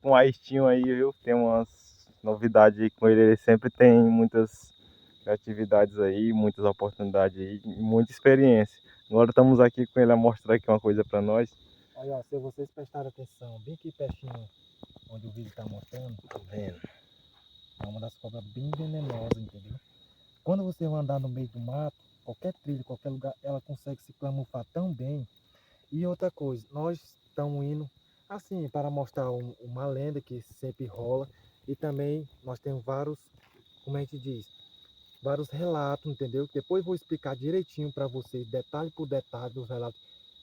com o Aistinho aí, viu? Tem umas novidades aí com ele. Ele sempre tem muitas atividades aí, muitas oportunidades aí, e muita experiência. Agora estamos aqui com ele a mostrar aqui uma coisa para nós. Olha, ó, se vocês prestarem atenção, bem aqui pertinho onde o vídeo tá mostrando, Tá vendo? é uma das cobras bem venenosas, entendeu? Quando você vai andar no meio do mato, qualquer trilho, qualquer lugar, ela consegue se camuflar tão bem. E outra coisa, nós estamos indo assim para mostrar uma lenda que sempre rola, e também nós temos vários, como a gente diz, vários relatos, entendeu? Depois vou explicar direitinho para vocês, detalhe por detalhe, dos relatos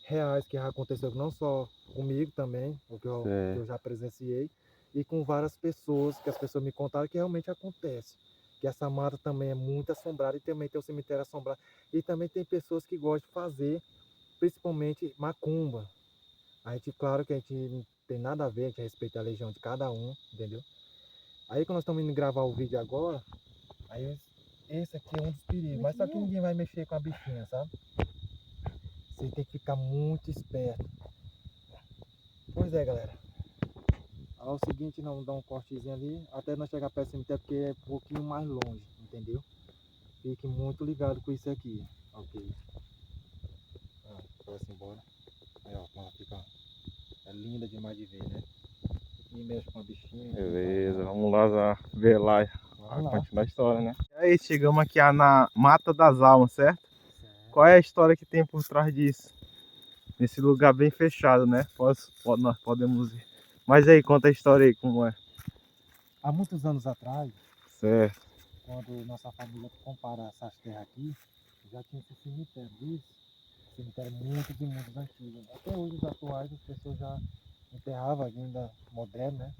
reais que já aconteceu, não só comigo também, o que eu já presenciei, e com várias pessoas, que as pessoas me contaram que realmente acontece. Que essa mata também é muito assombrada, e também tem o cemitério assombrado. E também tem pessoas que gostam de fazer, principalmente macumba. A gente, claro que a gente não tem nada a ver, a gente respeita a religião de cada um, entendeu? Aí quando nós estamos indo gravar o vídeo agora, aí esse aqui é um dos perigos, mas só que ninguém vai mexer com a bichinha, sabe? Você tem que ficar muito esperto. Pois é, galera. É o seguinte, não dá um cortezinho ali, até nós chegar perto do cemitério, porque é um pouquinho mais longe, entendeu? Fique muito ligado com isso aqui, ok? Vai embora. Aí, ó, ela fica... É linda demais de ver, né? E mexe com a bichinha. Beleza, vamos lá ver lá Vamos lá. continuar a história, né? E aí, chegamos aqui na Mata das Almas, certo? Qual é a história que tem por trás disso? Nesse lugar bem fechado, né? Nós podemos ir. Mas aí, conta a história aí, como é. Há muitos anos atrás, Certo. quando nossa família compara essas terras aqui, já tinha esse cemitério, viu? Cemitério muitos e muitos antigos. Até hoje, os atuais, as pessoas já enterravam ainda moderno, né?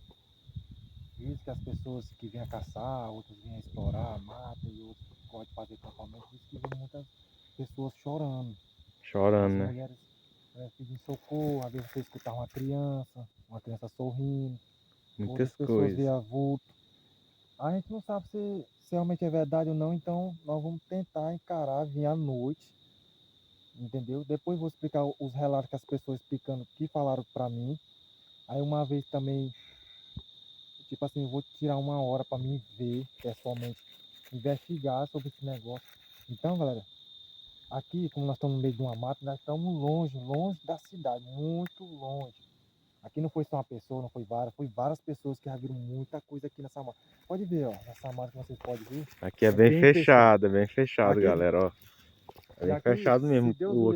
Diz que as pessoas que vinham caçar, outros vinham explorar a mata e outros gostam de fazer acampamento, diz que viram muitas pessoas chorando. Chorando, As né? mulheres pedindo socorro, às vezes você escutava uma criança sorrindo, outras Muitas pessoas coisas. via vulto. A gente não sabe se realmente é verdade ou não, então nós vamos tentar encarar, vir à noite, entendeu? Depois vou explicar os relatos que as pessoas explicando, que falaram pra mim. Aí uma vez também, tipo assim, eu vou tirar uma hora para mim ver pessoalmente, investigar sobre esse negócio. Então, galera, aqui, como nós estamos no meio de uma mata, nós estamos longe, longe da cidade, muito longe. Aqui não foi só uma pessoa, não foi várias pessoas que já viram muita coisa aqui nessa mata. Pode ver, ó, nessa mata que vocês podem ver. Aqui é bem fechado, Aqui, galera, ó. É e bem aqui, fechado se mesmo. Deus o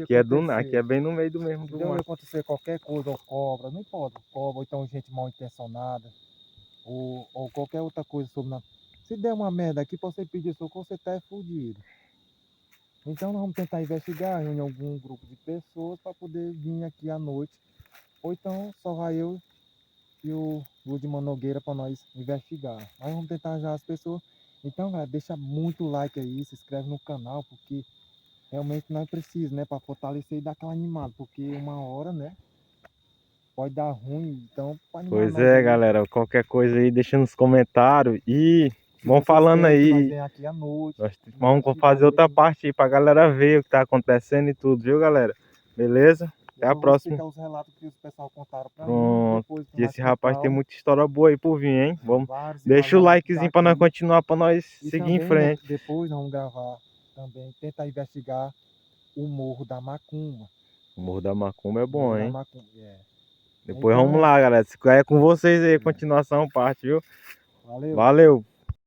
Aqui é bem no meio do mesmo se do Deus mar. acontecer qualquer coisa, ou cobra, não importa, cobra, ou então gente mal intencionada, ou qualquer outra coisa sobre nada. Se der uma merda aqui pra você pedir socorro, você tá fudido. Então nós vamos tentar investigar, reunir algum grupo de pessoas para poder vir aqui à noite. Ou então só vai eu e o Ludman Nogueira para nós investigar. Mas vamos tentar já as pessoas. Então, galera, deixa muito like aí, se inscreve no canal, porque realmente nós precisamos, né, para fortalecer e dar aquela animada, porque uma hora, né, pode dar ruim, então para animar Pois nós é, aí. galera. Qualquer coisa aí, deixa nos comentários. E Se vão vocês falando querem que nós aí. venhamos aqui à noite, Nós vamos investigar fazer outra direitinho. parte aí pra galera ver o que tá acontecendo e tudo, viu, galera? Beleza? Até a Depois eu vou próxima. explicar os relatos que os pessoal contaram para mim, Pronto. depois E mais esse com rapaz tem calma. muita história boa aí por vir, hein? Tem Vamos... vários e vários Deixa o relatos likezinho pra nós daqui. continuar, pra nós E seguir em também, né, frente. depois nós vamos gravar também, tentar investigar o Morro da Macumba. O Morro da Macumba é O Morro bom, da hein? Macumba, é. Depois vamos Então, lá, galera. É com vocês aí, a continuação parte, viu? valeu. Valeu!